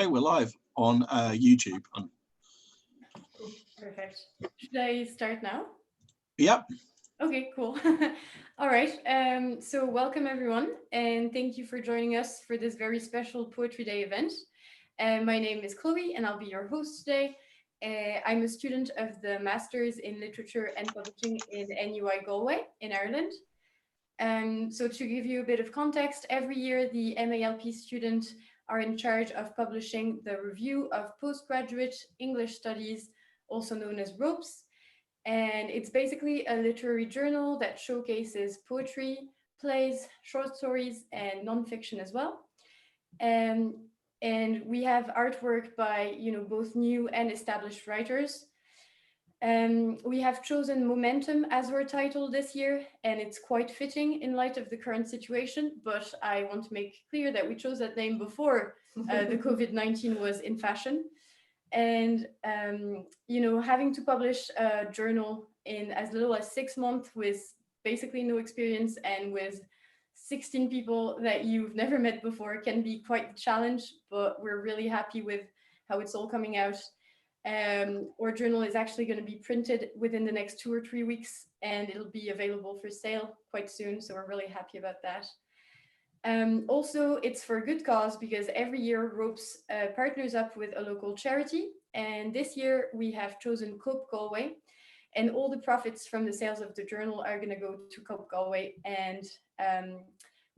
Okay, we're live on YouTube. Perfect. Should I start now? Yep. Okay, cool. All right. So welcome everyone, and thank you for joining us for this very special Poetry Day event. My name is Chloe, and I'll be your host today. I'm a student of the Masters in Literature and Publishing in NUI Galway in Ireland. So to give you a bit of context, every year the MALP students are in charge of publishing the review of postgraduate English studies, also known as ROPES. And it's basically a literary journal that showcases poetry, plays, short stories, and nonfiction as well. And we have artwork by, both new and established writers. We have chosen Momentum as our title this year, and it's quite fitting in light of the current situation. But I want to make clear that we chose that name before the COVID-19 was in fashion. And, having to publish a journal in as little as 6 months with basically no experience and with 16 people that you've never met before can be quite the challenge, but we're really happy with how it's all coming out. Our journal is actually going to be printed within the next 2 or 3 weeks, and it'll be available for sale quite soon. So we're really happy about that. Also, it's for a good cause because every year ROPES partners up with a local charity. And this year we have chosen Cope Galway, and all the profits from the sales of the journal are going to go to Cope Galway. And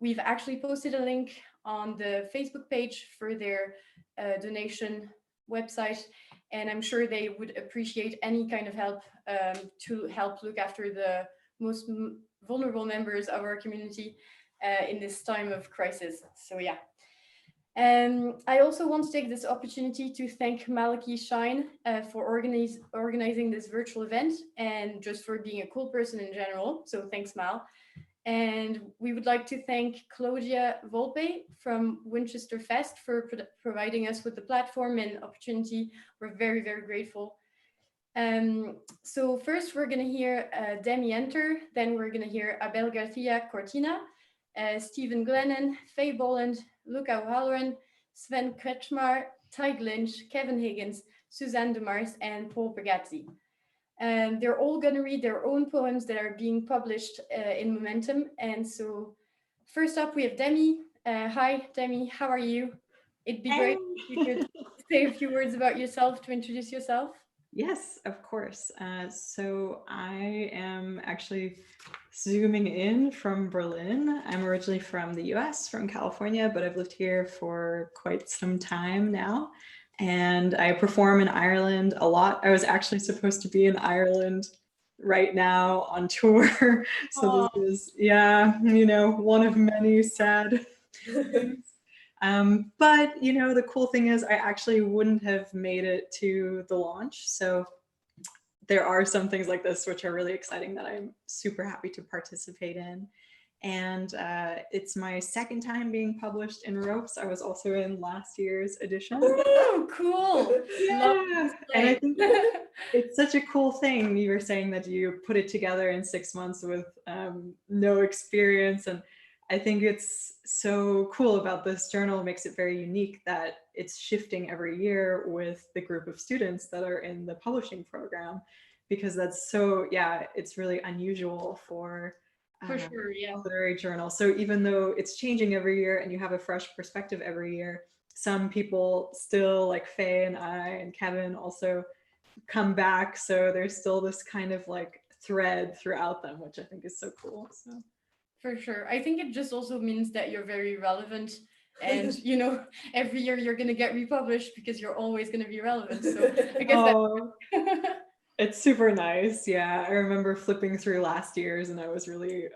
we've actually posted a link on the Facebook page for their donation website. And I'm sure they would appreciate any kind of help to help look after the most vulnerable members of our community in this time of crisis. So yeah. I also want to take this opportunity to thank Malachy Shine for organizing this virtual event and just for being a cool person in general. So thanks, Mal. And we would like to thank Claudia Volpe from WinchesterFest for providing us with the platform and opportunity. We're very, very grateful. So first we're going to hear Demi enter, then we're going to hear Abel Garcia Cortina, Stephen Glennon, Faye Boland, Luca O'Halloran, Sven Kretschmar, Tate Lynch, Kevin Higgins, Suzanne Demars, and Paul Pagazzi. They're all going to read their own poems that are being published in Momentum. And so first up, we have Demi. Hi, Demi, how are you? It'd be great if you could say a few words about yourself to introduce yourself. Yes, of course. So I am actually zooming in from Berlin. I'm originally from the US, from California, but I've lived here for quite some time now. And I perform in Ireland a lot. I was actually supposed to be in Ireland right now on tour. So this is, one of many sad things. But the cool thing is I actually wouldn't have made it to the launch. So there are some things like this which are really exciting that I'm super happy to participate in. And it's my second time being published in Ropes. I was also in last year's edition. Oh, cool. Yeah. And I think it's such a cool thing. You were saying that you put it together in 6 months with no experience. And I think it's so cool about this journal. It makes it very unique that it's shifting every year with the group of students that are in the publishing program, because that's so, it's really unusual for sure, yeah. literary journal. So even though it's changing every year and you have a fresh perspective every year, some people still, like Faye and I and Kevin, also come back. So there's still this kind of like thread throughout them, which I think is so cool. So. For sure. I think it just also means that you're very relevant and, every year you're going to get republished because you're always going to be relevant. So I guess it's super nice. Yeah. I remember flipping through last year's and I was really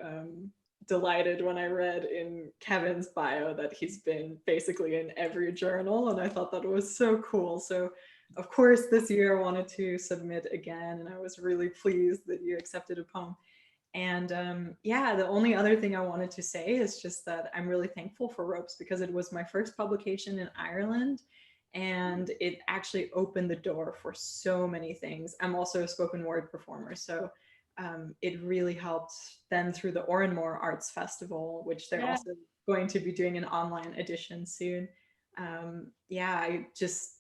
delighted when I read in Kevin's bio that he's been basically in every journal. And I thought that was so cool. So of course, this year I wanted to submit again. And I was really pleased that you accepted a poem. And the only other thing I wanted to say is just that I'm really thankful for Ropes because it was my first publication in Ireland and it actually opened the door for so many things. I'm also a spoken word performer, so it really helped then through the Oranmore Arts Festival, which they're also going to be doing an online edition soon. Yeah, I just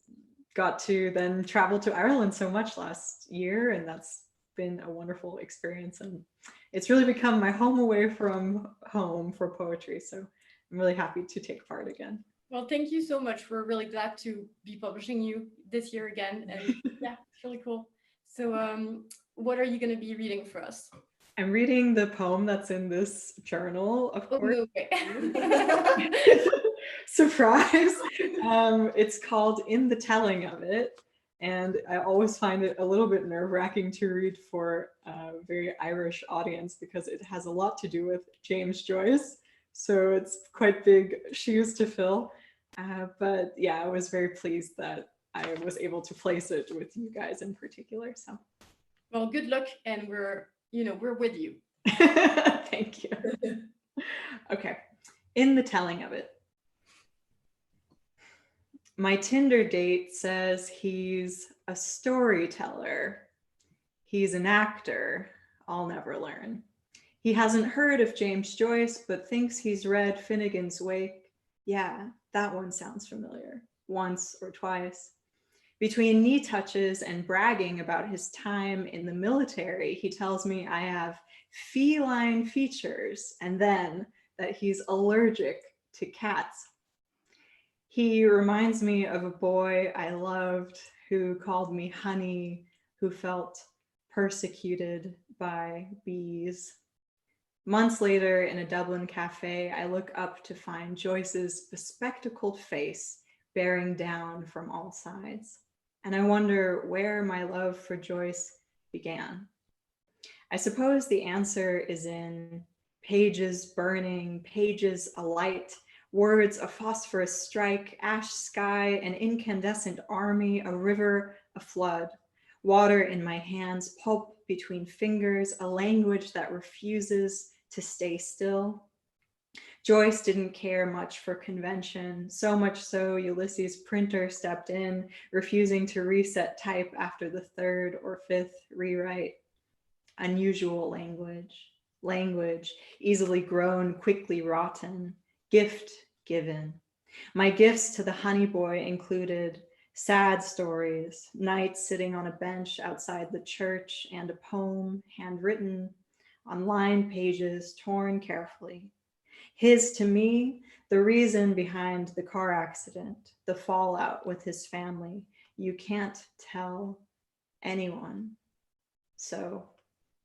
got to then travel to Ireland so much last year, and that's been a wonderful experience. And it's really become my home away from home for poetry. So I'm really happy to take part again. Well, thank you so much. We're really glad to be publishing you this year again. And yeah, it's really cool. So what are you going to be reading for us? I'm reading the poem that's in this journal, of course. No way. Surprise. It's called In the Telling of It. And I always find it a little bit nerve-wracking to read for a very Irish audience because it has a lot to do with James Joyce. So it's quite big shoes to fill. But yeah, I was very pleased that I was able to place it with you guys in particular. So, well, good luck, and we're with you. Thank you. Okay, In the Telling of It. My Tinder date says he's a storyteller. He's an actor. I'll never learn. He hasn't heard of James Joyce, but thinks he's read Finnegan's Wake. Yeah, that one sounds familiar. Once or twice. Between knee touches and bragging about his time in the military, he tells me I have feline features and then that he's allergic to cats. He reminds me of a boy I loved who called me honey, who felt persecuted by bees. Months later, in a Dublin cafe, I look up to find Joyce's bespectacled face bearing down from all sides. And I wonder where my love for Joyce began. I suppose the answer is in pages burning, pages alight, words a phosphorus strike, ash sky, an incandescent army, a river, a flood, water in my hands, pulp between fingers, a language that refuses to stay still. Joyce didn't care much for convention, so much so Ulysses' printer stepped in, refusing to reset type after the third or fifth rewrite. Unusual language, easily grown, quickly rotten, gift given. My gifts to the honey boy included sad stories, nights sitting on a bench outside the church, and a poem, handwritten, on lined pages, torn carefully. His, to me, the reason behind the car accident, the fallout with his family. You can't tell anyone. So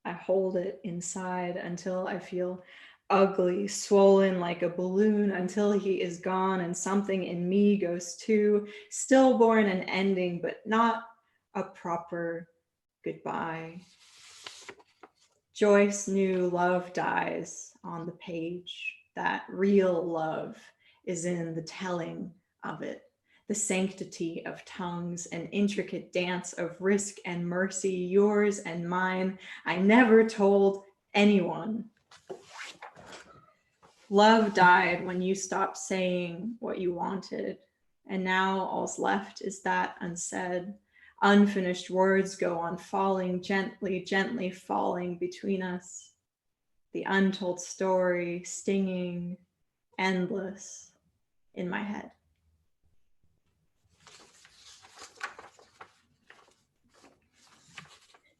I hold it inside until I feel ugly, swollen like a balloon, until he is gone and something in me goes too, stillborn and ending, but not a proper goodbye. Joyce knew love dies on the page, that real love is in the telling of it, the sanctity of tongues, an intricate dance of risk and mercy, yours and mine. I never told anyone. Love died when you stopped saying what you wanted, and now all's left is that unsaid. Unfinished words go on falling, gently, gently falling between us. The untold story, stinging, endless in my head.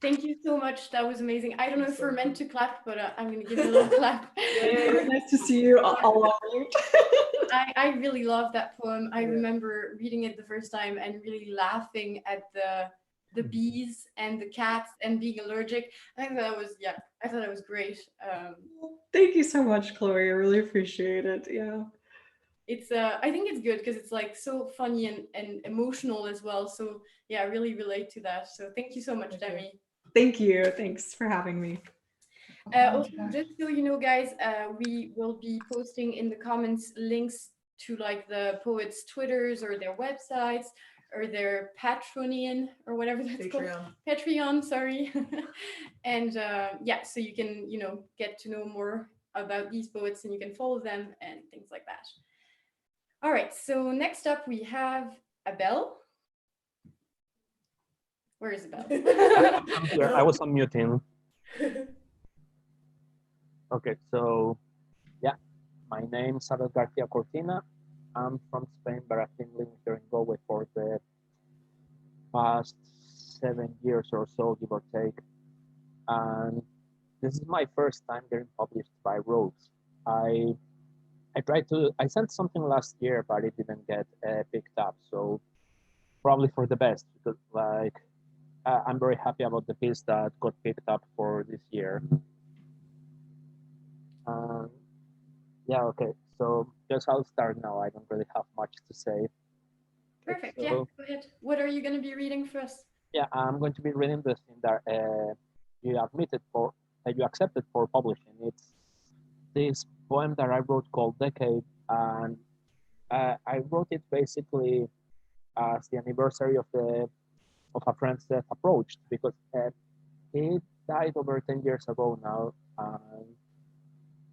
Thank you so much. That was amazing. I don't know if we're meant to clap, but I'm going to give you a little clap. Yay, nice to see you. I'll mute. I really love that poem. I remember reading it the first time and really laughing at the bees and the cats and being allergic. I thought that was great. Thank you so much, Chloe. I really appreciate it. Yeah. It's I think it's good because it's like so funny and emotional as well. So yeah, I really relate to that. So thank you so much, Demi. Thank you. Thanks for having me. Also, just so you know, guys, we will be posting in the comments links to like the poets' Twitters or their websites or their Patreon or whatever that's called. Patreon, sorry. And yeah, so you can, get to know more about these poets and you can follow them and things like that. All right, so next up we have Abel. Where is Abel? I'm here. I was unmuting. Okay, so yeah, my name is Abel Garcia Cortina. I'm from Spain, but I've been living here in Galway for the past 7 years or so, give or take. And this is my first time getting published by Rhodes. I sent something last year, but it didn't get picked up. So probably for the best, because I'm very happy about the piece that got picked up for this year. Yeah, okay. So just I'll start now. I don't really have much to say. Perfect. So, Yeah, go ahead. What are you going to be reading for us? yeah, I'm going to be reading the thing that you accepted for publishing. It's this poem that I wrote called Decade, and I wrote it basically as the anniversary of a friend's death approached, because he died over 10 years ago now, and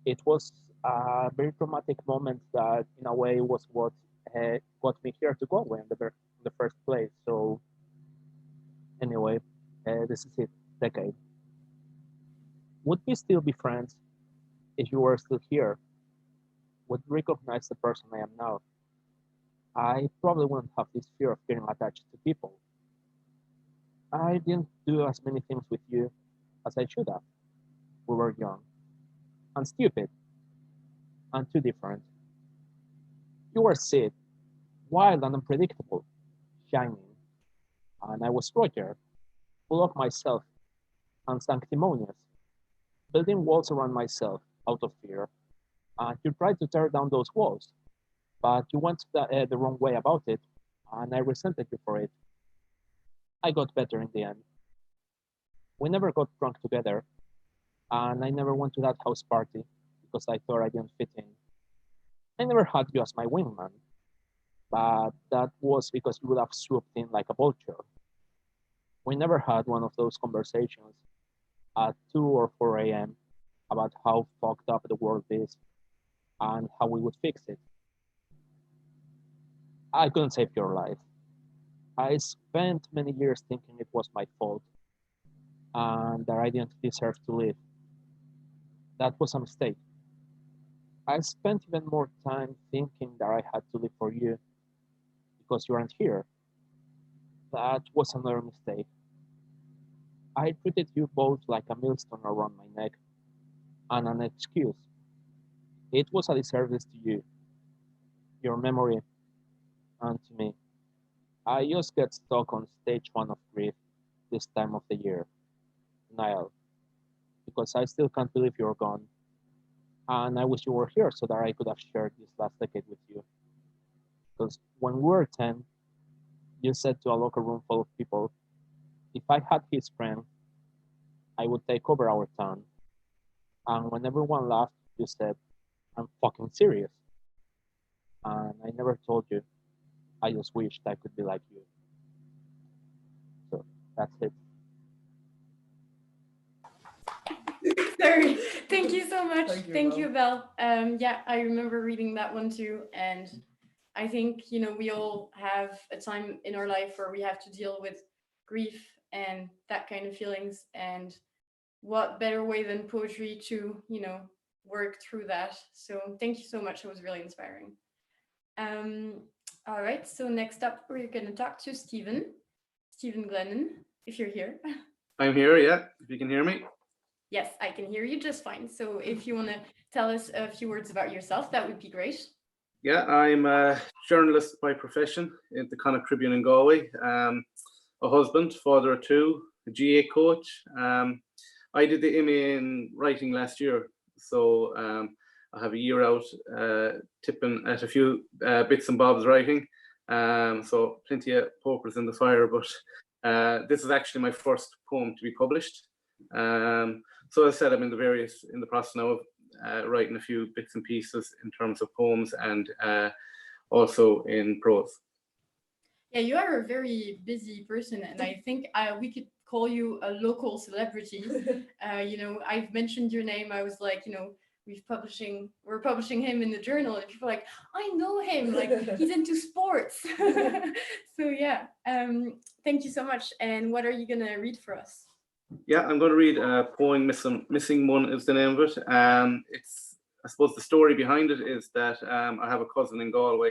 it was a very traumatic moment that, in a way, was what got me here to Galway in the first place. So, anyway, this is it. Decade. Would we still be friends if you were still here? Would you recognize the person I am now? I probably wouldn't have this fear of getting attached to people. I didn't do as many things with you as I should have. We were young and stupid and too different. You were Sid, wild and unpredictable, shining, and I was Roger, full of myself and sanctimonious, building walls around myself out of fear. And you tried to tear down those walls, but you went the wrong way about it, and I resented you for it. I got better in the end. We never got drunk together, and I never went to that house party because I thought I didn't fit in. I never had you as my wingman, but that was because you would have swooped in like a vulture. We never had one of those conversations at 2 or 4 a.m. about how fucked up the world is and how we would fix it. I couldn't save your life. I spent many years thinking it was my fault and that I didn't deserve to live. That was a mistake. I spent even more time thinking that I had to live for you because you aren't here. That was another mistake. I treated you both like a millstone around my neck and an excuse. It was a disservice to you, your memory, and to me. I just get stuck on stage 1 of grief this time of the year, denial, because I still can't believe you're gone. And I wish you were here so that I could have shared this last decade with you. Because when we were 10, you said to a locker room full of people, if I had his friend, I would take over our town. And when everyone laughed, you said, I'm fucking serious. And I never told you. I just wished I could be like you. So that's it. Sorry. Thank you so much. Thank you, Abel. Yeah, I remember reading that one too. And I think, we all have a time in our life where we have to deal with grief and that kind of feelings. And what better way than poetry to, work through that. So thank you so much. It was really inspiring. All right. So next up, we're going to talk to Stephen Glennon, if you're here. I'm here, yeah, if you can hear me. Yes, I can hear you just fine. So if you want to tell us a few words about yourself, that would be great. Yeah, I'm a journalist by profession in the Connacht Tribune in Galway. A husband, father of two, a GA coach. I did the MA in writing last year, so I have a year out tipping at a few bits and bobs writing. So plenty of pokers in the fire, but this is actually my first poem to be published. So as I said, I'm in the process now of writing a few bits and pieces in terms of poems and also in prose. Yeah, you are a very busy person, and I think we could call you a local celebrity. I've mentioned your name. I was like, we're publishing him in the journal, and people are like, I know him, like he's into sports. So yeah, thank you so much. And what are you gonna read for us? Yeah, I'm going to read a poem. Missing One is the name of it. I suppose the story behind it is that I have a cousin in Galway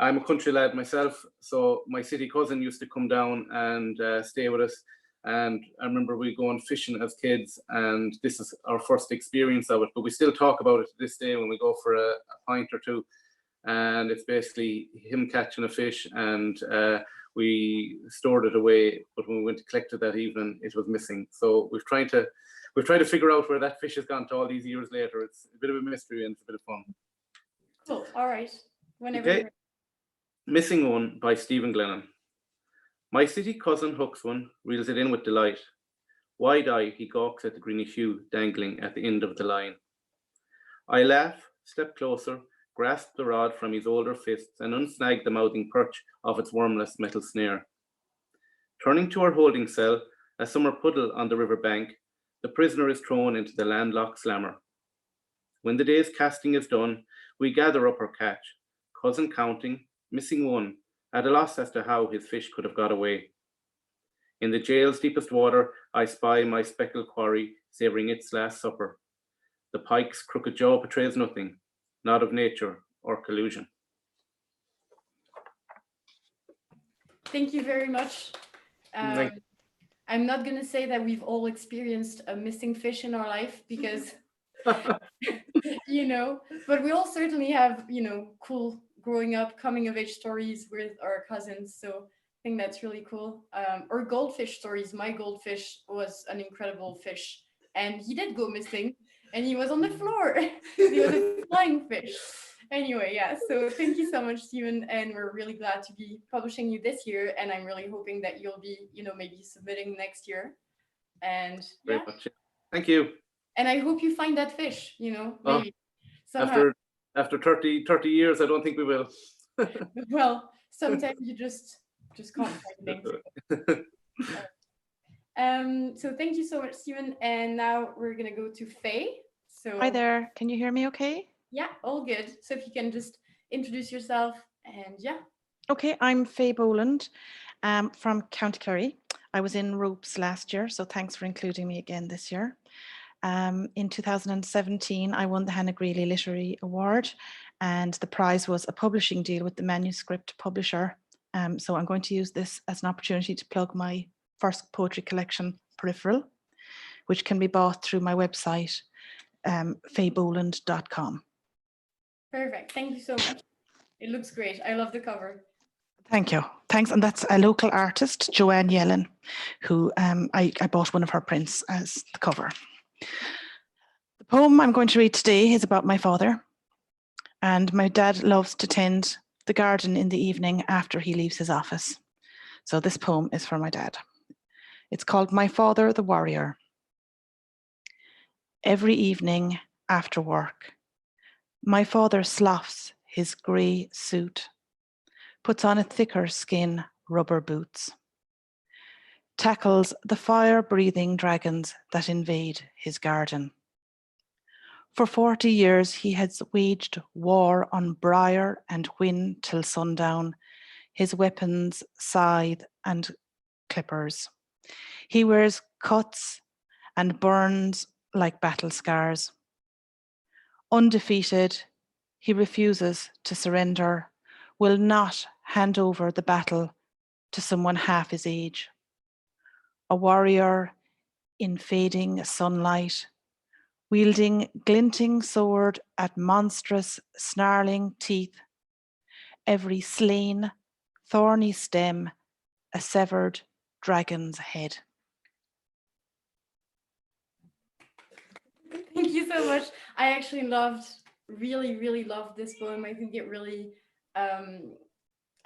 I'm a country lad myself, so my city cousin used to come down and stay with us. And I remember we going fishing as kids, and this is our first experience of it, but we still talk about it to this day when we go for a pint or two. And it's basically him catching a fish, and we stored it away, but when we went to collect it that evening, it was missing. So we've tried to figure out where that fish has gone to all these years later. It's a bit of a mystery and it's a bit of fun. Cool. All right. Whenever Okay. you're ready. Missing One by Stephen Glennon. My city cousin hooks one, reels it in with delight. Wide-eyed, he gawks at the greeny hue dangling at the end of the line. I laugh, step closer, grasp the rod from his older fists, and unsnag the mouthing perch of its wormless metal snare. Turning to our holding cell, a summer puddle on the river bank, the prisoner is thrown into the landlocked slammer. When the day's casting is done, we gather up our catch, cousin counting, missing one, at a loss as to how his fish could have got away. In the jail's deepest water, I spy my speckled quarry savouring its last supper. The pike's crooked jaw betrays nothing, not of nature or collusion. Thank you very much. Thank you. I'm not going to say that we've all experienced a missing fish in our life because, but we all certainly have, cool growing up, coming of age stories with our cousins. So I think that's really cool. Or goldfish stories. My goldfish was an incredible fish and he did go missing and he was on the floor. He was a flying fish. Anyway, yeah, so thank you so much, Stephen, and we're really glad to be publishing you this year, and I'm really hoping that you'll be, maybe submitting next year. And yeah. Very much. Thank you. And I hope you find that fish, maybe somehow. After 30 years, I don't think we will. Well, sometimes you just can't find things. So thank you so much, Stephen, and now we're gonna go to Faye. So hi there, can you hear me okay? Yeah, all good. So if you can just introduce yourself and yeah. Okay, I'm Faye Boland from County Kerry. I was in Ropes last year, so thanks for including me again this year. In 2017, I won the Hannah Greeley Literary Award, and the prize was a publishing deal with the manuscript publisher. So I'm going to use this as an opportunity to plug my first poetry collection, Peripheral, which can be bought through my website, fayeboland.com. Perfect. Thank you so much. It looks great. I love the cover. Thank you. Thanks. And that's a local artist, Joanne Yellen, who I bought one of her prints as the cover. The poem I'm going to read today is about my father. And my dad loves to tend the garden in the evening after he leaves his office. So this poem is for my dad. It's called My Father the Warrior. Every evening after work, my father sloughs his grey suit, puts on a thicker skin rubber boots, tackles the fire-breathing dragons that invade his garden. For 40 years he has waged war on briar and whin till sundown, his weapons scythe and clippers. He wears cuts and burns like battle scars. Undefeated, he refuses to surrender, will not hand over the battle to someone half his age. A warrior in fading sunlight, wielding glinting sword at monstrous snarling teeth, every slain, thorny stem, a severed dragon's head. Thank you so much. I actually really loved this poem. I think it really,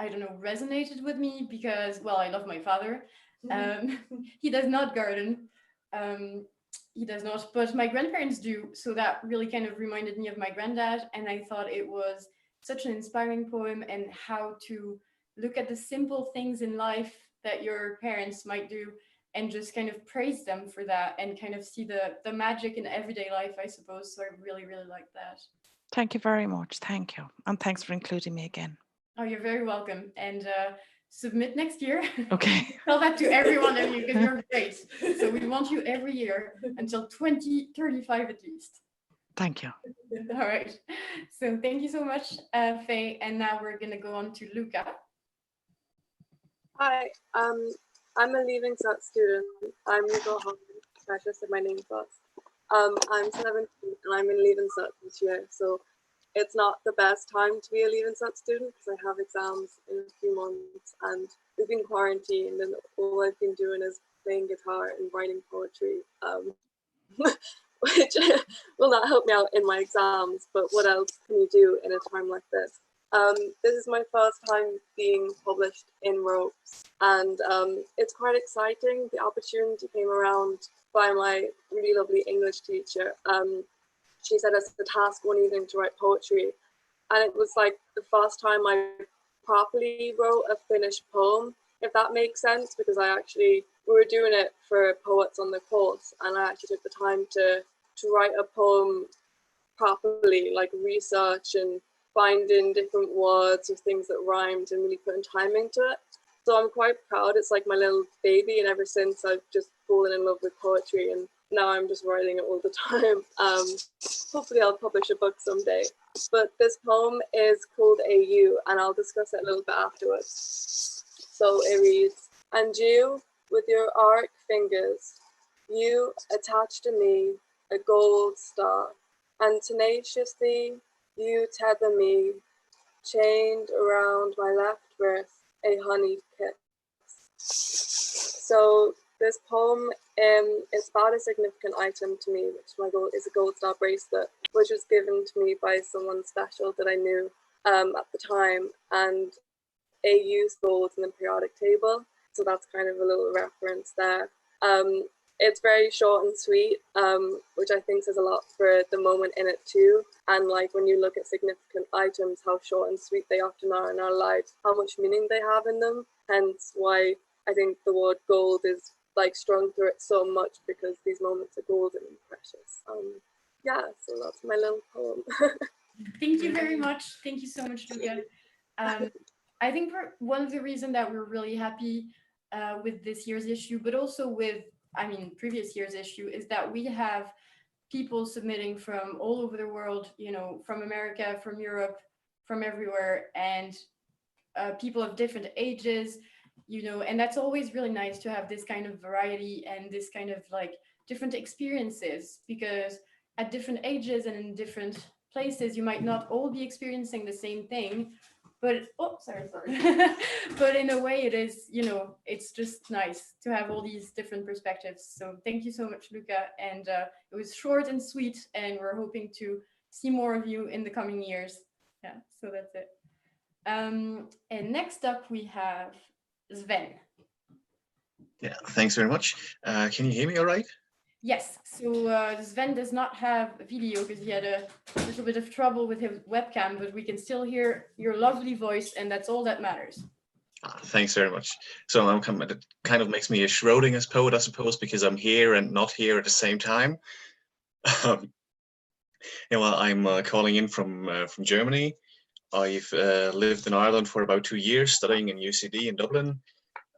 resonated with me because, well, I love my father. He does not garden. He does not, but my grandparents do. So that really kind of reminded me of my granddad. And I thought it was such an inspiring poem and how to look at the simple things in life that your parents might do and just kind of praise them for that and kind of see the magic in everyday life, I suppose. So I really like that. Thank you very much. Thank you. And thanks for including me again. Oh, you're very welcome. And submit next year. Okay. Tell that to every one of you because you're great. So we want you every year until 2035 at least. Thank you. All right. So thank you so much, Faye. And now we're going to go on to Luca. Hi, I'm a Leaving Cert student. I'm Luca. I just said my name first. I'm 17 and I'm in Leaving Cert this year, so it's not the best time to be a Leaving Cert student because I have exams in a few months and we've been quarantined and all I've been doing is playing guitar and writing poetry, which will not help me out in my exams, but what else can you do in a time like this? This is my first time being published in Ropes, and it's quite exciting. The opportunity came around by my really lovely English teacher. She said as a task one evening to write poetry, and it was like the first time I properly wrote a finished poem, if that makes sense, because we were doing it for poets on the course, and I actually took the time to write a poem properly, like research and finding different words or things that rhymed and really putting time into it. So I'm quite proud. It's like my little baby, and ever since I've just fallen in love with poetry, and now I'm just writing it all the time. Hopefully I'll publish a book someday. But this poem is called AU, and I'll discuss it a little bit afterwards. So it reads, and you, with your arc fingers, you attach to me a gold star, and tenaciously you tether me, chained around my left wrist, a honey kiss. So this poem is about a significant item to me, which is a gold star bracelet, which was given to me by someone special that I knew at the time, and AU's gold in the periodic table. So that's kind of a little reference there. It's very short and sweet, which I think says a lot for the moment in it too. And like when you look at significant items, how short and sweet they often are in our lives, how much meaning they have in them. Hence why I think the word gold is like strung through it so much, because these moments are golden and precious. Yeah, so that's my little poem. Thank you very much. Thank you so much, Luca. I think one of the reasons that we're really happy with this year's issue, but also with, previous year's issue, is that we have people submitting from all over the world, from America, from Europe, from everywhere, and people of different ages, and that's always really nice to have this kind of variety and this kind of like different experiences, because at different ages and in different places, you might not all be experiencing the same thing, but but in a way it is, it's just nice to have all these different perspectives. So thank you so much, Luca. And it was short and sweet, and we're hoping to see more of you in the coming years. Yeah, so that's it. And next up we have Sven. Yeah, thanks very much. Can you hear me all right? Yes, so Sven does not have a video because he had a little bit of trouble with his webcam, but we can still hear your lovely voice, and that's all that matters. Thanks very much. So it kind of makes me a Schrodinger's poet, I suppose, because I'm here and not here at the same time. I'm calling in from Germany. I've lived in Ireland for about 2 years, studying in UCD in Dublin,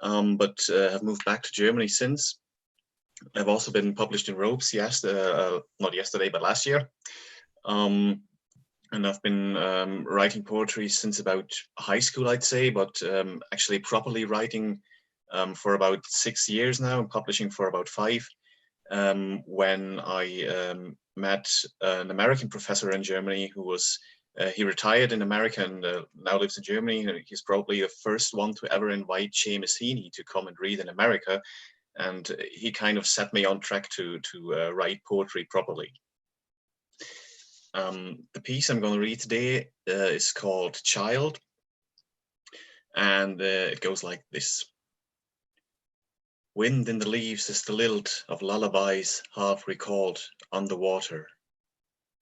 but have moved back to Germany since. I've also been published in Ropes, not yesterday, but last year. And I've been writing poetry since about high school, I'd say, but actually properly writing for about 6 years now, and publishing for about 5, when I met an American professor in Germany who was, he retired in America and now lives in Germany. He's probably the first one to ever invite Seamus Heaney to come and read in America. And he kind of set me on track to write poetry properly. The piece I'm going to read today is called Child, and it goes like this. Wind in the leaves is the lilt of lullabies half recalled on the water.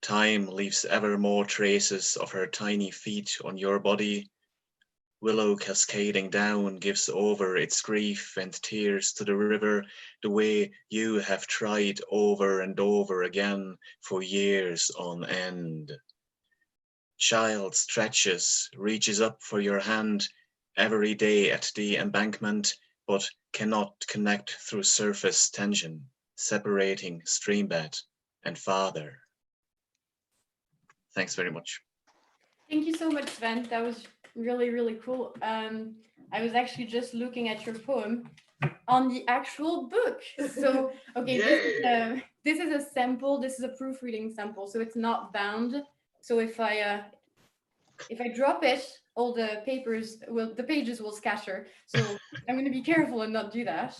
Time leaves ever more traces of her tiny feet on your body. Willow cascading down gives over its grief and tears to the river the way you have tried over and over again for years on end. Child stretches, reaches up for your hand every day at the embankment, but cannot connect through surface tension, separating streambed and father. Thanks very much. Thank you so much, Sven. That was really, really cool. I was actually just looking at your poem on the actual book. So, okay, this is a sample. This is a proofreading sample, so it's not bound. So if I drop it, all the pages will scatter. So I'm going to be careful and not do that.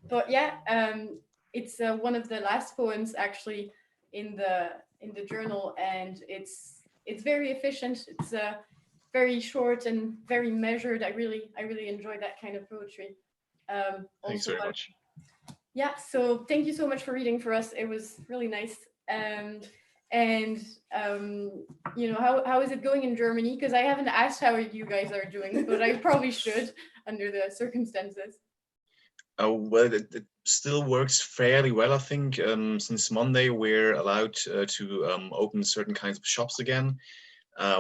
But yeah, it's one of the last poems actually in the journal, and it's very efficient. It's very short and very measured. I really enjoy that kind of poetry. Thanks very much. Yeah, so thank you so much for reading for us. It was really nice. You know, how is it going in Germany? Because I haven't asked how you guys are doing, but I probably should under the circumstances. Well, it still works fairly well, I think. Since Monday, we're allowed to open certain kinds of shops again,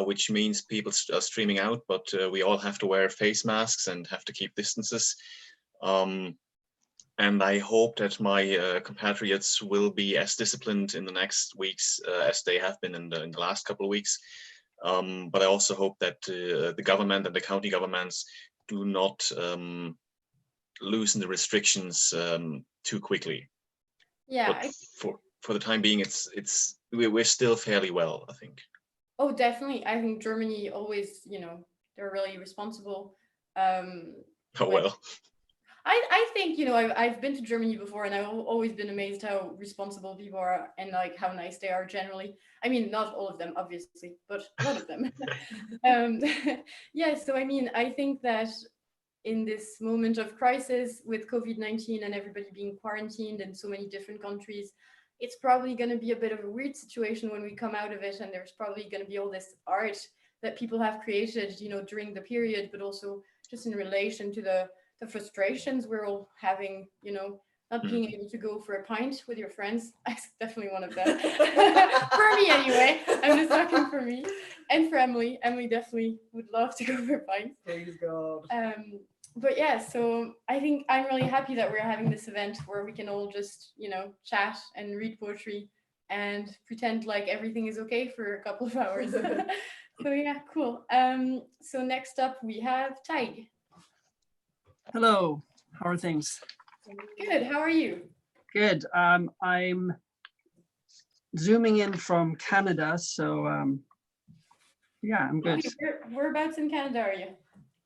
which means people are streaming out, but we all have to wear face masks and have to keep distances. And I hope that my compatriots will be as disciplined in the next weeks as they have been in the last couple of weeks. But I also hope that the government and the county governments do not loosen the restrictions too quickly. Yeah. But for the time being, we're still fairly well, I think. Oh, definitely. I think Germany always, you know, they're really responsible. Well. I think, you know, I've been to Germany before, and I've always been amazed how responsible people are and like how nice they are generally. I mean, not all of them, obviously, but a lot of them. Yeah, so I mean, I think that in this moment of crisis with COVID-19 and everybody being quarantined in so many different countries, it's probably going to be a bit of a weird situation when we come out of it, and there's probably going to be all this art that people have created, you know, during the period, but also just in relation to the frustrations we're all having, you know, not being able to go for a pint with your friends. That's definitely one of them. For me anyway. I'm just talking for me and for Emily. Emily definitely would love to go for a pint. Praise God. But yeah, so I think I'm really happy that we're having this event where we can all just, you know, chat and read poetry and pretend like everything is okay for a couple of hours. So yeah, cool. So next up we have Tate. Hello, how are things? Good, how are you? Good. I'm zooming in from Canada, so yeah, I'm good. Whereabouts in Canada are you?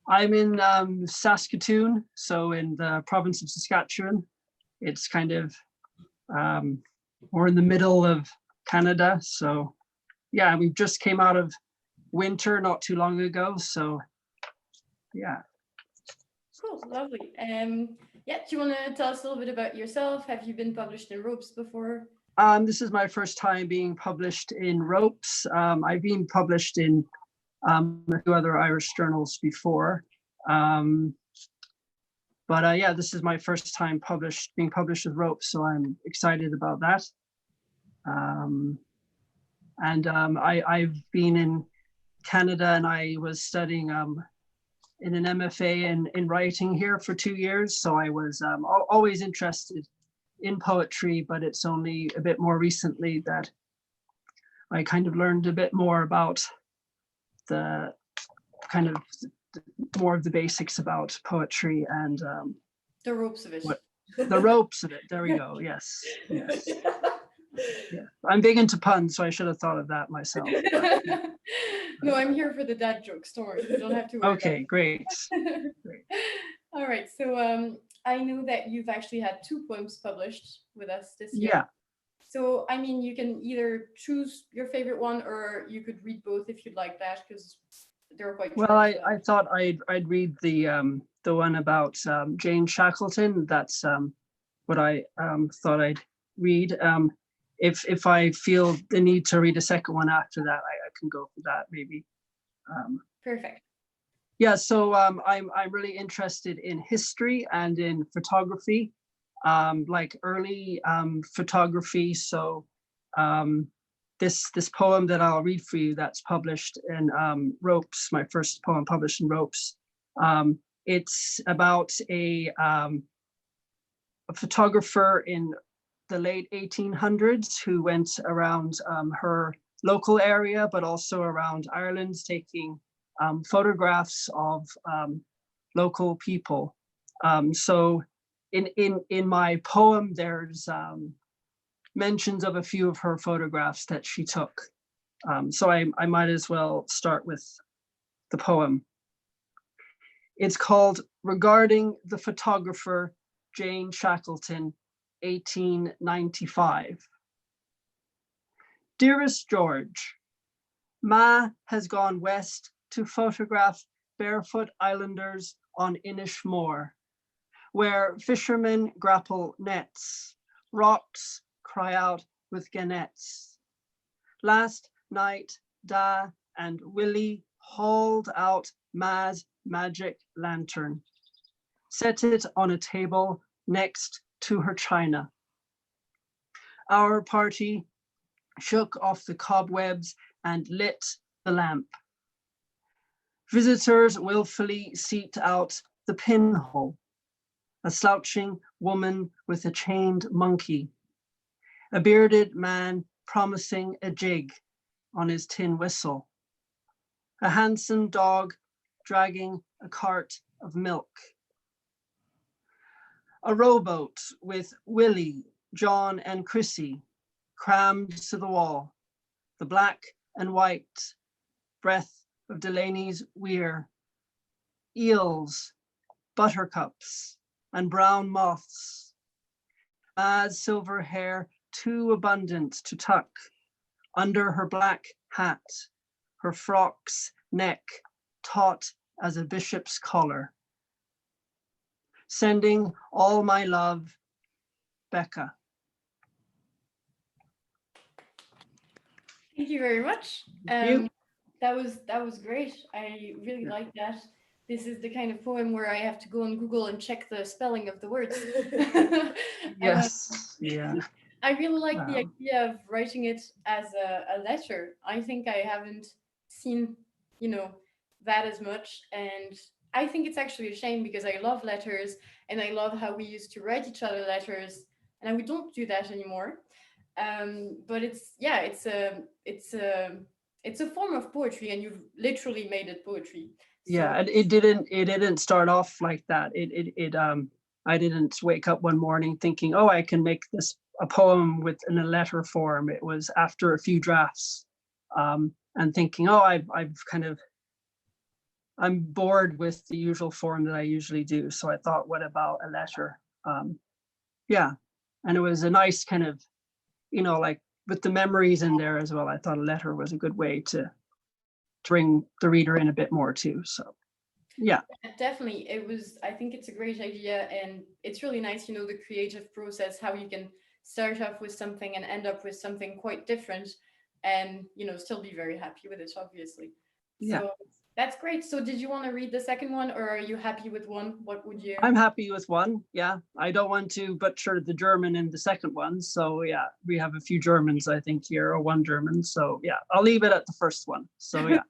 I'm in Saskatoon, so in the province of Saskatchewan. It's kind of, we're in the middle of Canada, so yeah, we just came out of winter not too long ago, so yeah. Cool, lovely. Yeah, do you want to tell us a little bit about yourself? Have you been published in Ropes before? This is my first time being published in Ropes. I've been published in a few other Irish journals before. But yeah, this is my first time being published with Ropes, so I'm excited about that. I've been in Canada, and I was studying in an MFA in writing here for 2 years. So I was always interested in poetry, but it's only a bit more recently that I kind of learned a bit more about the kind of more of the basics about poetry and the ropes of it. The ropes of it. There we go. Yes. Yes. Yeah. I'm big into puns, so I should have thought of that myself. But, yeah. No, I'm here for the dad jokes. Don't worry. You don't have to worry. Okay, great. Great. All right. So I know that you've actually had 2 poems published with us this year. Yeah. So I mean, you can either choose your favorite one, or you could read both if you'd like that, because they're quite short. Well, I thought I'd read the one about Jane Shackleton. That's what I thought I'd read. If I feel the need to read a second one after that, I can go for that maybe. Perfect. Yeah, so I'm really interested in history and in photography, like early photography. So this poem that I'll read for you, that's published in Ropes, my first poem published in Ropes. It's about a photographer in the late 1800s who went around her local area, but also around Ireland, taking photographs of local people. So in my poem, there's mentions of a few of her photographs that she took. So I might as well start with the poem. It's called Regarding the Photographer Jane Shackleton, 1895. Dearest George, Ma has gone west to photograph barefoot islanders on Inishmore, where fishermen grapple nets, rocks cry out with gannets. Last night, Da and Willie hauled out Ma's magic lantern, set it on a table next to her china. Our party shook off the cobwebs and lit the lamp. Visitors willfully seeked out the pinhole, a slouching woman with a chained monkey, a bearded man promising a jig on his tin whistle, a handsome dog dragging a cart of milk, a rowboat with Willie, John, and Chrissy crammed to the wall, the black and white breath of Delaney's weir, eels, buttercups, and brown moths, Ma's silver hair too abundant to tuck under her black hat, her frock's neck taut as a bishop's collar. Sending all my love, Becca. Thank you very much. You. That was great. I really like that. This is the kind of poem where I have to go on Google and check the spelling of the words. Yes. Yeah. I really like the Wow. idea of writing it as a letter. I think I haven't seen, that as much. And I think it's actually a shame because I love letters and I love how we used to write each other letters, and we don't do that anymore. But it's a form of poetry, and you've literally made it poetry. Yeah, So and it didn't start off like that. I didn't wake up one morning thinking, oh, I can make this a poem in a letter form. It was after a few drafts, and thinking, oh, I'm bored with the usual form that I usually do. So I thought, what about a letter? Yeah, and it was a nice kind of, like with the memories in there as well. I thought a letter was a good way to bring the reader in a bit more too. So yeah. Definitely, I think it's a great idea, and it's really nice, the creative process, how you can start off with something and end up with something quite different, and still be very happy with it, obviously. Yeah. So that's great. So did you want to read the second one, or are you happy with one? What would you? I'm happy with one. Yeah, I don't want to butcher the German in the second one. So yeah, we have a few Germans, I think, here, or one German. So yeah, I'll leave it at the first one. So yeah.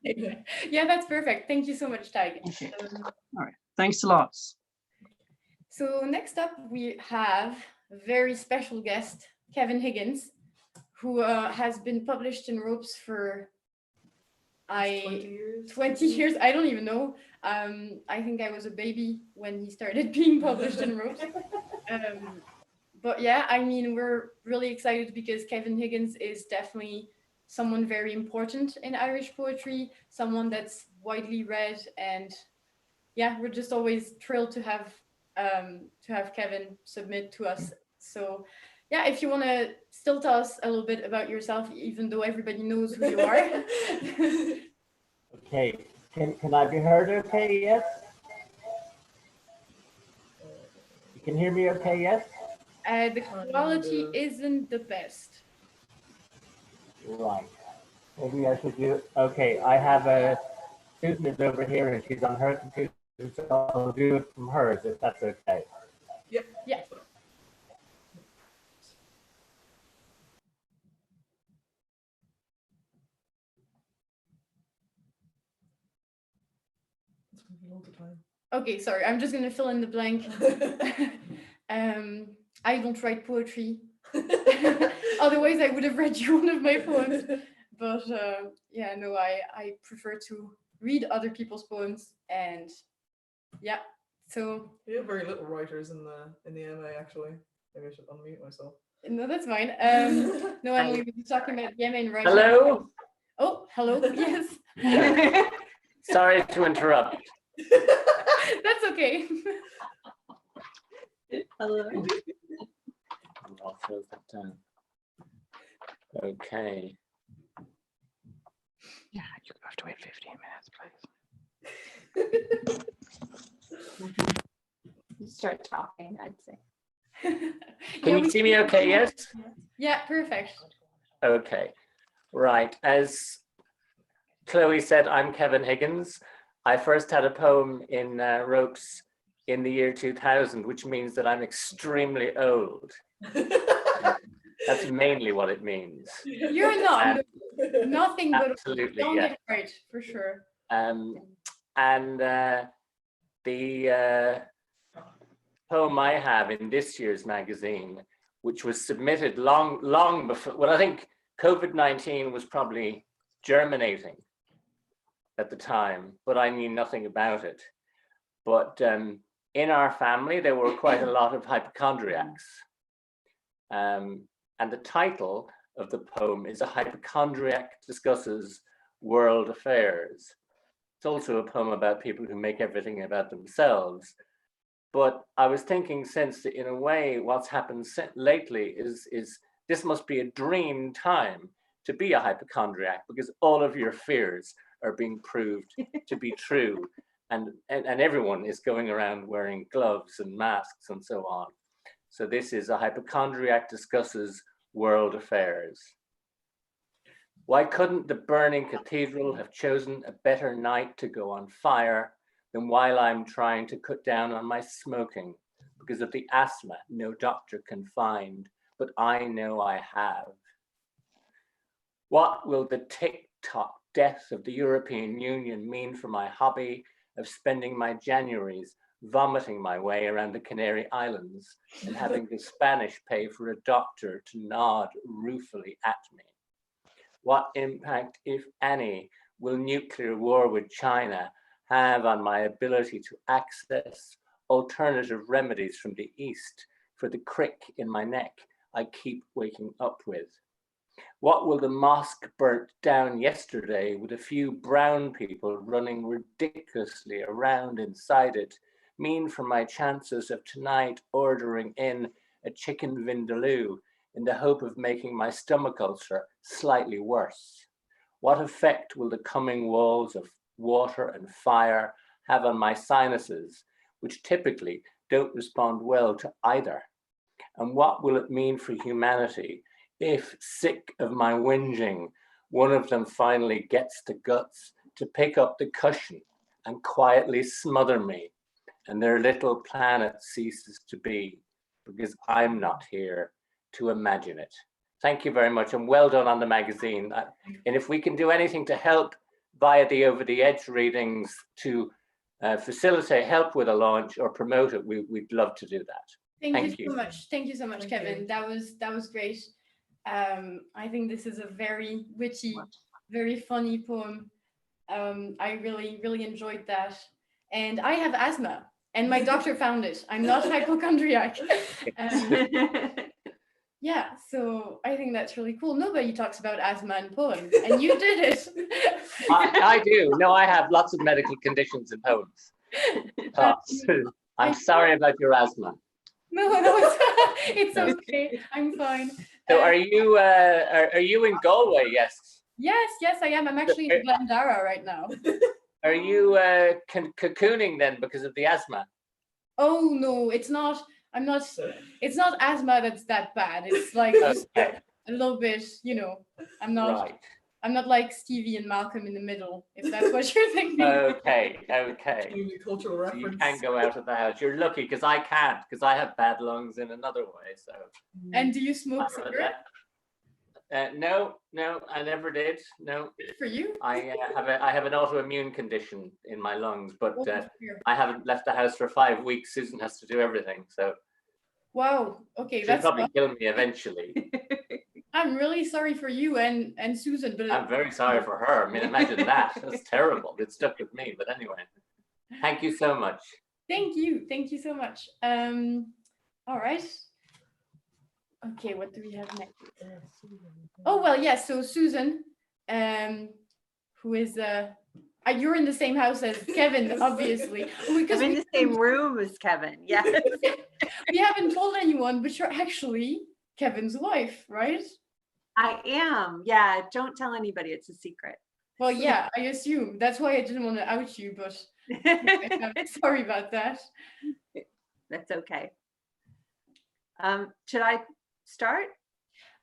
Yeah, that's perfect. Thank you so much, Tate. Okay. All right. Thanks a lot. So next up, we have a very special guest, Kevin Higgins, who has been published in Ropes for 20 years. I don't even know. I think I was a baby when he started being published in Ropes. But yeah, we're really excited because Kevin Higgins is definitely someone very important in Irish poetry, someone that's widely read, and yeah, we're just always thrilled to have Kevin submit to us. So yeah, if you want to still tell us a little bit about yourself, even though everybody knows who you are. Okay, can I be heard okay, yes? You can hear me okay, yes? The quality isn't the best. Right. Maybe I should do, okay, I have a student over here and she's on her computer, so I'll do it from hers if that's okay. Yeah. Yeah. Okay, sorry, I'm just gonna fill in the blank. I don't write poetry. Otherwise, I would have read you one of my poems. but yeah, no, I prefer to read other people's poems, and yeah, so We have very little writers in the MA actually. Maybe I should unmute myself. no, that's fine. No, Emily was talking about Yemen writing. Hello. Oh, hello. Yes. Sorry to interrupt. That's okay. Hello. I'll throw that down. Okay. Yeah, you have to wait 15 minutes, please. Start talking, I'd say. Can you see me okay, yes? Yeah, perfect. Okay, right. As Chloe said, I'm Kevin Higgins. I first had a poem in Ropes in the year 2000, which means that I'm extremely old. That's mainly what it means. You're not. Nothing but Absolutely, don't yeah. get it right, for sure. The poem I have in this year's magazine, which was submitted long before, well, I think COVID-19 was probably germinating at the time, but I knew nothing about it. But in our family, there were quite a lot of hypochondriacs. And the title of the poem is A Hypochondriac Discusses World Affairs. It's also a poem about people who make everything about themselves. But I was thinking, since in a way what's happened lately is this must be a dream time to be a hypochondriac, because all of your fears are being proved to be true. And everyone is going around wearing gloves and masks and so on. So this is A Hypochondriac Discusses World Affairs. Why couldn't the burning cathedral have chosen a better night to go on fire than while I'm trying to cut down on my smoking because of the asthma no doctor can find, but I know I have? What will the tick-tock death of the European Union mean for my hobby of spending my Januaries vomiting my way around the Canary Islands and having the Spanish pay for a doctor to nod ruefully at me? What impact, if any, will nuclear war with China have on my ability to access alternative remedies from the East for the crick in my neck I keep waking up with? What will the mosque burnt down yesterday with a few brown people running ridiculously around inside it mean for my chances of tonight ordering in a chicken vindaloo in the hope of making my stomach ulcer slightly worse? What effect will the coming walls of water and fire have on my sinuses, which typically don't respond well to either? And what will it mean for humanity if, sick of my whinging, one of them finally gets the guts to pick up the cushion and quietly smother me, and their little planet ceases to be because I'm not here to imagine it? Thank you very much, and well done on the magazine. And if we can do anything to help via the Over the Edge readings to facilitate, help with a launch or promote it, we'd love to do that. Thank you so much. Thank you so much, Kevin. That was great. I think this is a very witty, very funny poem. I really enjoyed that. And I have asthma, and my doctor found it. I'm not hypochondriac. Yeah, so I think that's really cool. Nobody talks about asthma in poems, and you did it. I do. No, I have lots of medical conditions in poems. I'm sorry about your asthma. No, it's okay. I'm fine. So are you in Galway? Yes. Yes, I am. I'm actually in Glendara right now. Are you cocooning then because of the asthma? Oh no, it's not. I'm not. It's not asthma that's that bad. It's like just a little bit. I'm not. Right. I'm not like Stevie and Malcolm in the Middle, if that's what you're thinking. Okay. Cultural reference. So you can go out of the house. You're lucky, because I can't, because I have bad lungs in another way. So. And do you smoke cigarettes? No, I never did. No. Good for you. I have an autoimmune condition in my lungs, but I haven't left the house for 5 weeks. Susan has to do everything, so. Wow. Okay, She'll that's probably kill me eventually. I'm really sorry for you and Susan, but I'm very sorry for her. I mean, imagine that. That's terrible. It stuck with me. But anyway, thank you so much. Thank you so much. All right. Okay, what do we have next? Oh well, yeah. So Susan, who is you're in the same house as Kevin, obviously. Because I'm in the same room as Kevin. Yeah. we haven't told anyone, but you're actually Kevin's wife, right? I am. Yeah. Don't tell anybody. It's a secret. Well, yeah, I assume. That's why I didn't want to out you, but sorry about that. That's okay. Should I start?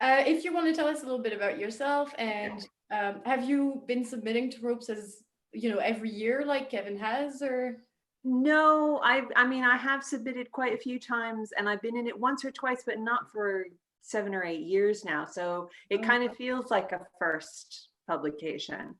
If you want to tell us a little bit about yourself, and have you been submitting to ropes as every year like Kevin has, or? No, I mean, I have submitted quite a few times, and I've been in it once or twice, but not for 7 or 8 years now. So it kind of feels like a first publication.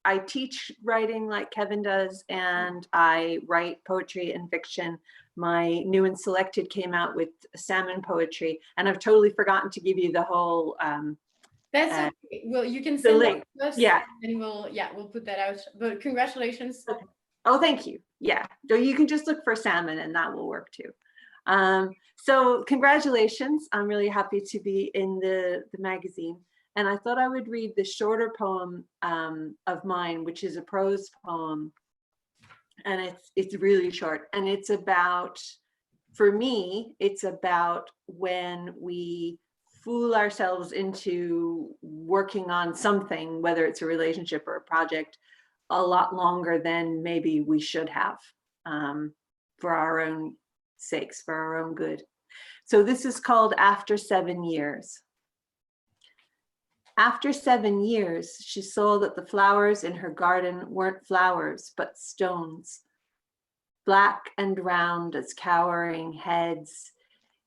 I teach writing like Kevin does, and I write poetry and fiction. My new and selected came out with salmon poetry, and I've totally forgotten to give you the whole that's okay. Well, you can send link. That to us, Yeah, and we'll put that out. But congratulations. Oh, thank you. Yeah, so you can just look for salmon, and that will work too. So congratulations. I'm really happy to be in the magazine. And I thought I would read the shorter poem of mine, which is a prose poem. And it's really short. And it's about, for me, it's about when we fool ourselves into working on something, whether it's a relationship or a project, a lot longer than maybe we should have, for our own sakes, for our own good. So this is called After 7 Years. After 7 years, she saw that the flowers in her garden weren't flowers, but stones, black and round as cowering heads,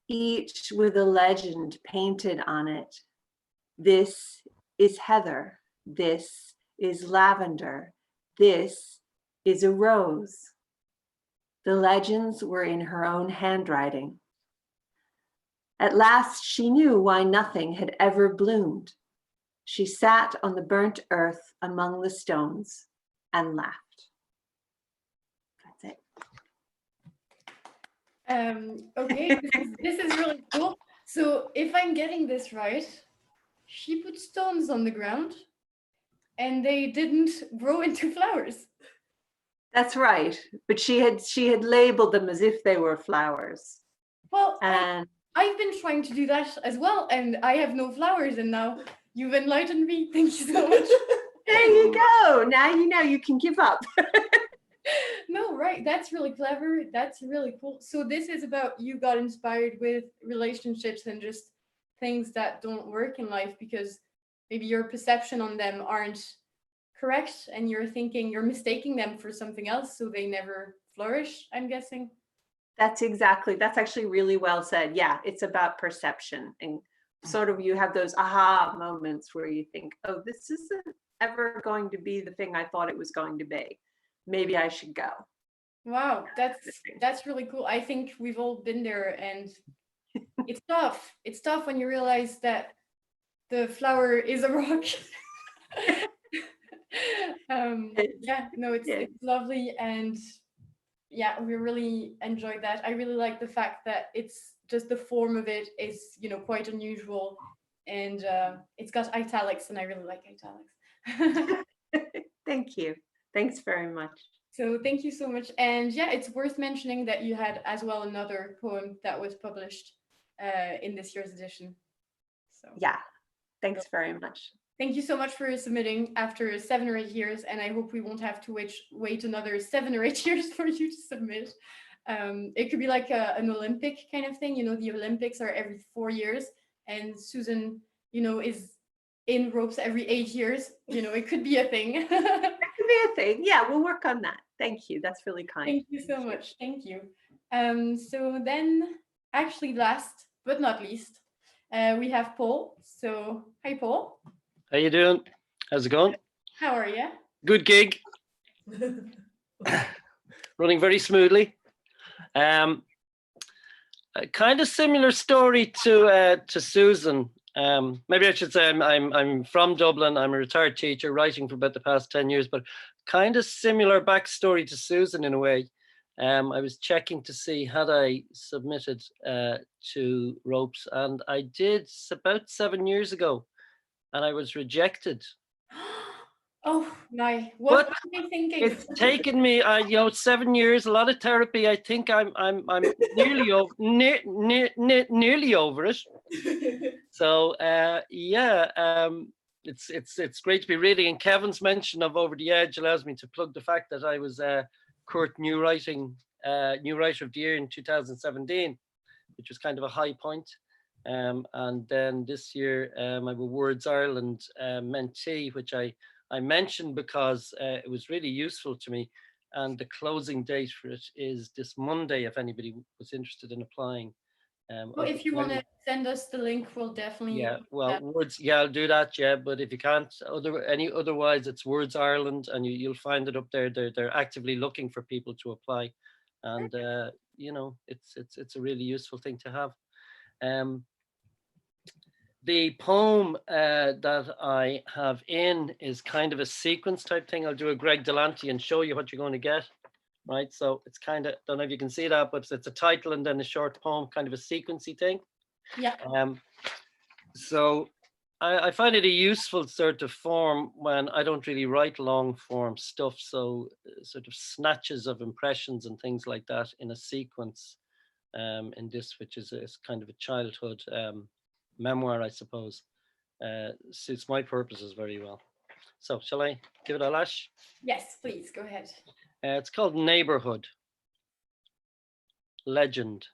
each with a legend painted on it. This is heather. This is lavender. This is a rose. The legends were in her own handwriting. At last, she knew why nothing had ever bloomed. She sat on the burnt earth among the stones and laughed. That's it. Okay, this is really cool. So if I'm getting this right, she put stones on the ground and they didn't grow into flowers. That's right. But she had labeled them as if they were flowers. Well, and I've been trying to do that as well, and I have no flowers, and now you've enlightened me. Thank you so much. There you go. Now you know you can give up. No, right. That's really clever. That's really cool. So this is about you got inspired with relationships and just things that don't work in life because maybe your perception on them aren't correct and you're mistaking them for something else, so they never flourish, I'm guessing. That's actually really well said. Yeah, it's about perception, and sort of you have those aha moments where you think, oh, this isn't ever going to be the thing I thought it was going to be. Maybe I should go. Wow, that's really cool. I think we've all been there, and it's tough. It's tough when you realize that the flower is a rock. Yeah, no, it's lovely, and yeah, we really enjoyed that. I really like the fact that it's just the form of it is, quite unusual, and it's got italics, and I really like italics. Thank you. Thanks very much. So thank you so much. And yeah, it's worth mentioning that you had as well another poem that was published in this year's edition. So yeah, thanks very much. Thank you so much for submitting after 7 or 8 years, and I hope we won't have to wait another 7 or 8 years for you to submit. It could be like an Olympic kind of thing. The Olympics are every 4 years, and Susan, is in ropes every 8 years. It could be a thing. That could be a thing. Yeah, we'll work on that. Thank you. That's really kind. Thank you so much. Thank you. So then, actually, last but not least, we have Paul. So hi, Paul. How you doing? How's it going? How are you? Good gig. Running very smoothly. a kind of similar story to Susan. Maybe I should say I'm from Dublin. I'm a retired teacher, writing for about the past 10 years, but kind of similar backstory to Susan in a way. I was checking to see had I submitted to ropes, and I did about 7 years ago, and I was rejected. Oh my! What were they thinking? It's taken me, 7 years, a lot of therapy. I think I'm nearly over, nearly over it. So it's great to be reading. And Kevin's mention of Over the Edge allows me to plug the fact that I was Kurt New Writer of the Year in 2017, which was kind of a high point. And then this year I'm a Words Ireland mentee, which I mentioned because it was really useful to me. And the closing date for it is this Monday, if anybody was interested in applying. Well, if you want to send us the link, we'll definitely. Yeah, well, Words, yeah, I'll do that, yeah. But if you can't, otherwise, it's Words Ireland, and you'll find it up there. They're actively looking for people to apply, and it's a really useful thing to have. The poem that I have in is kind of a sequence type thing. I'll do a Greg Delanty and show you what you're going to get. Right, so it's kind of, don't know if you can see that, but it's a title and then a short poem, kind of a sequency thing. Yeah. So I find it a useful sort of form when I don't really write long form stuff. So sort of snatches of impressions and things like that in a sequence. In this, which is kind of a childhood memoir, I suppose, suits my purposes very well. So shall I give it a lash? Yes, please go ahead. It's called Neighborhood. Legend.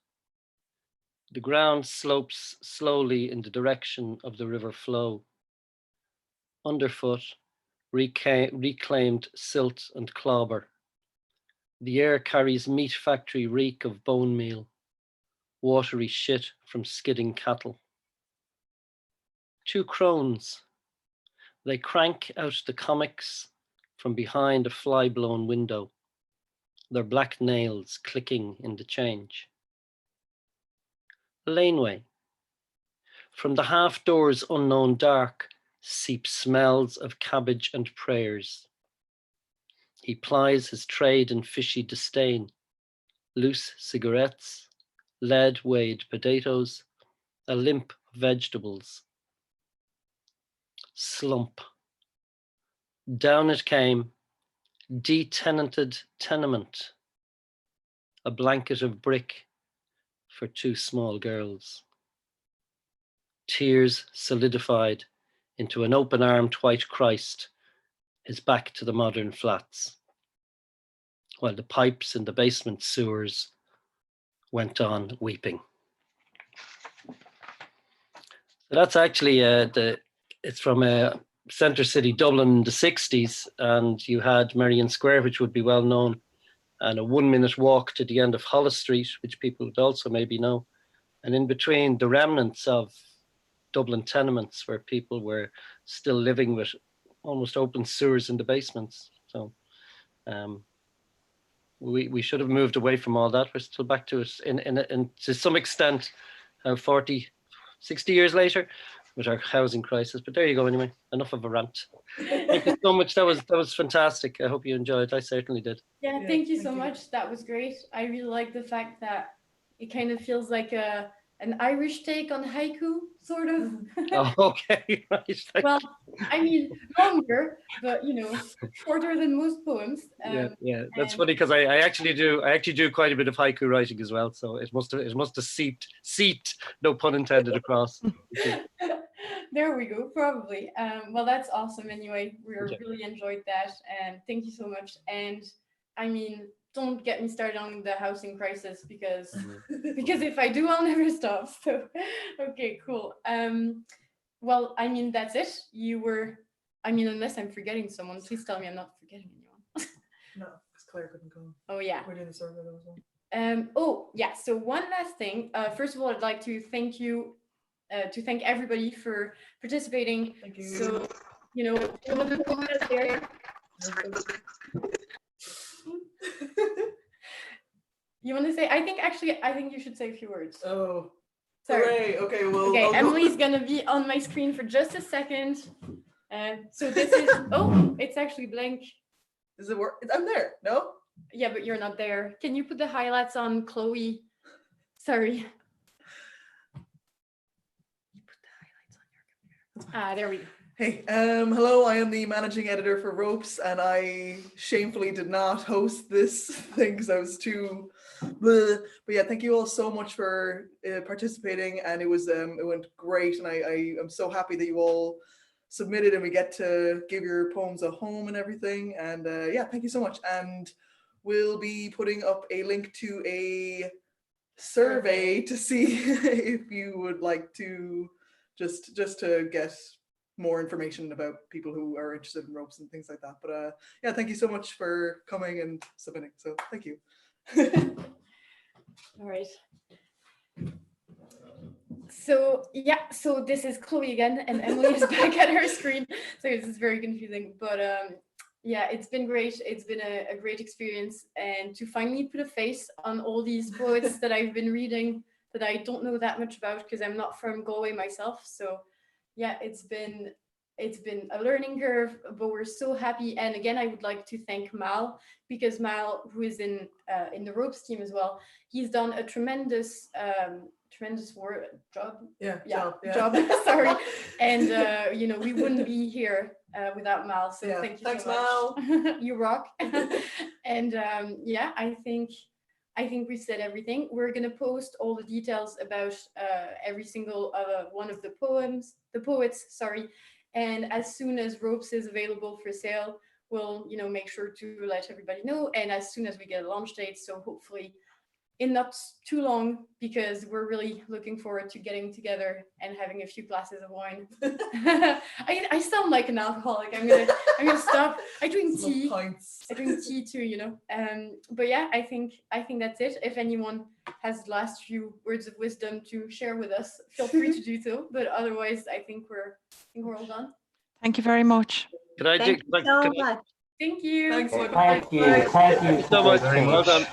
The ground slopes slowly in the direction of the river flow. Underfoot, reclaimed silt and clobber. The air carries meat factory reek of bone meal, watery shit from skidding cattle. Two crones. They crank out the comics from behind a fly-blown window, their black nails clicking in the change. Laneway. From the half-door's unknown dark seep smells of cabbage and prayers. He plies his trade in fishy disdain, loose cigarettes, lead-weighed potatoes, a limp of vegetables. Slump. Down it came, detenanted tenement, a blanket of brick for two small girls. Tears solidified into an open-armed white Christ, his back to the modern flats, while the pipes in the basement sewers went on weeping. So that's actually it's from Centre City, Dublin in the 60s, and you had Merrion Square, which would be well known, and a 1-minute walk to the end of Holles Street, which people would also maybe know. And in between, the remnants of Dublin tenements where people were still living with almost open sewers in the basements. So we should have moved away from all that. We're still back to it in to some extent, 40, 60 years later with our housing crisis. But there you go anyway, enough of a rant. Thank you so much. That was fantastic. I hope you enjoyed. I certainly did. Yeah, thank you so much. That was great. I really like the fact that it kind of feels like an Irish take on haiku, sort of. Oh, okay, right. Well, I mean, longer, but shorter than most poems. Yeah, that's funny because I actually do quite a bit of haiku writing as well. So it must have seeped, no pun intended, across. There we go, probably. Well, that's awesome. Anyway, we really enjoyed that, and thank you so much. And I mean, don't get me started on the housing crisis because if I do, I'll never stop. So, okay, cool. Well, I mean, that's it. Unless I'm forgetting someone, please tell me I'm not forgetting anyone. No, because Claire couldn't come. Oh yeah. We're doing the survey though as well. Oh yeah. So one last thing. First of all, I'd like to thank you. To thank everybody for participating. Thank you. So, You want to say? I think you should say a few words. Oh, sorry. hooray. Okay, well. Okay, I'll go. Emily's gonna be on my screen for just a second. So this is. Oh, it's actually blank. Does it work? I'm there. No. Yeah, but you're not there. Can you put the highlights on, Chloe? Sorry. There we go. Hey, hello, I am the managing editor for Ropes, and I shamefully did not host this thing because I was too bleh. But yeah, thank you all so much for participating, and it went great, and I am so happy that you all submitted and we get to give your poems a home and everything, and yeah, thank you so much. And we'll be putting up a link to a survey to see if you would like to just to get more information about people who are interested in ropes and things like that. But yeah, thank you so much for coming and submitting. So thank you. All right. So yeah, so this is Chloe again, and Emily is back at her screen. So this is very confusing, but yeah, it's been great. It's been a great experience, and to finally put a face on all these poets that I've been reading that I don't know that much about because I'm not from Galway myself. So yeah, it's been a learning curve, but we're so happy. And again, I would like to thank Mal, because Mal, who is in the ropes team as well, he's done a tremendous job. Job. Sorry, and you know, we wouldn't be here without Mal. So yeah, thank you thanks, so much. Mal. You rock. And yeah, I think we said everything. We're gonna post all the details about every single one of the poets. Sorry. And as soon as Ropes is available for sale, we'll, you know, make sure to let everybody know. And as soon as we get a launch date, so hopefully in not too long, because we're really looking forward to getting together and having a few glasses of wine. I sound like an alcoholic. I'm gonna stop. I drink tea. I drink tea too, you know. But yeah, I think that's it. If anyone has the last few words of wisdom to share with us, feel free to do so. But otherwise, I think we're all done. Thank you very much. Can I do? Thank you so much. Thank you. Thanks, Luca. Thank you so much. very Well much. done.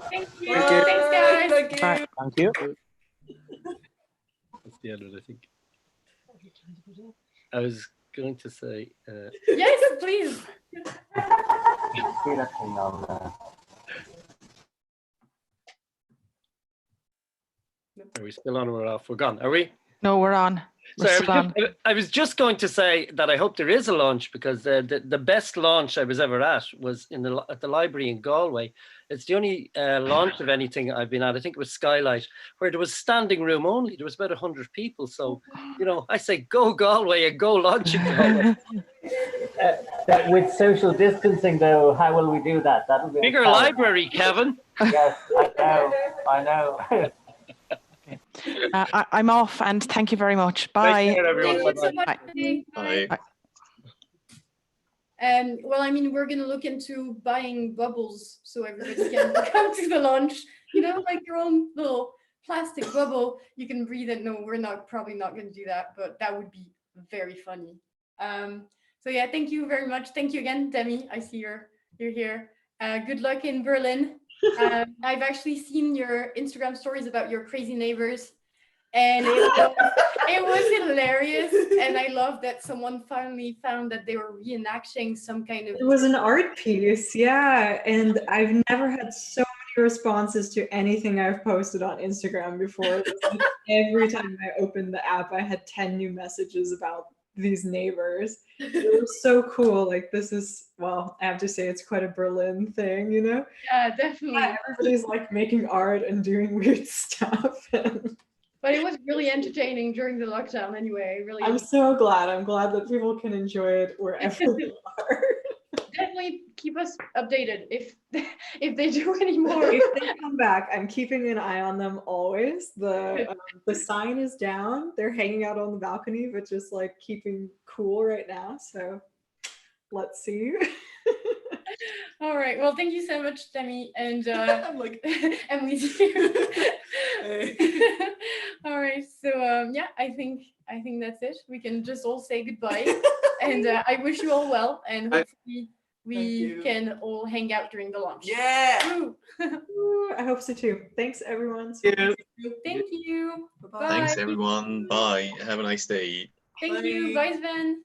Thank you. Bye. Thanks, guys. Thank you. Bye. Thank you. That's the end of it, I think. I was going to say. Yes, please. Are we still on or we're off? We're gone. Are we? No, we're on. We're Sorry, still on. I was just going to say that I hope there is a launch, because the best launch I was ever at was at the library in Galway. It's the only launch of anything I've been at. I think it was Skylight, where there was standing room only. There was about 100 people. So, you know, I say go Galway and go launch in Galway. That with social distancing, though, how will we do that? That'll be Bigger library, Kevin. Yes, I know. I'm off, and thank you very much. Bye. Take care, everyone. Thank you so much. Bye. Bye. Well, I mean, we're gonna look into buying bubbles so everybody can come to the launch. You know, like your own little plastic bubble. You can breathe it. No, we're probably not gonna do that, but that would be very funny. So yeah, thank you very much. Thank you again, Demi. I see you're here. Good luck in Berlin. I've actually seen your Instagram stories about your crazy neighbors, and it was hilarious. And I love that someone finally found that they were reenacting some kind of. It was an art piece, yeah. And I've never had so many responses to anything I've posted on Instagram before. Like every time I opened the app, I had 10 new messages about these neighbors. It was so cool. Like, this is, well, I have to say, it's quite a Berlin thing, you know? Yeah, definitely. Yeah, everybody's like making art and doing weird stuff. But it was really entertaining during the lockdown anyway. I'm so glad. I'm glad that people can enjoy it wherever they are. Definitely keep us updated if they do anymore. If they come back, I'm keeping an eye on them always. The sign is down. They're hanging out on the balcony, but just like keeping cool right now. So let's see. All right. Well, thank you so much, Demi, and I'm like Emily's here. All right. So yeah, I think that's it. We can just all say goodbye, and I wish you all well, and hopefully we you. can all hang out during the launch. Yeah. Woo. Ooh, I hope so too. Thanks, everyone. Yeah. Thank you. Bye-bye. Thanks, Bye. everyone. Bye. Have a nice day. Thank you. Bye. Bye, Sven.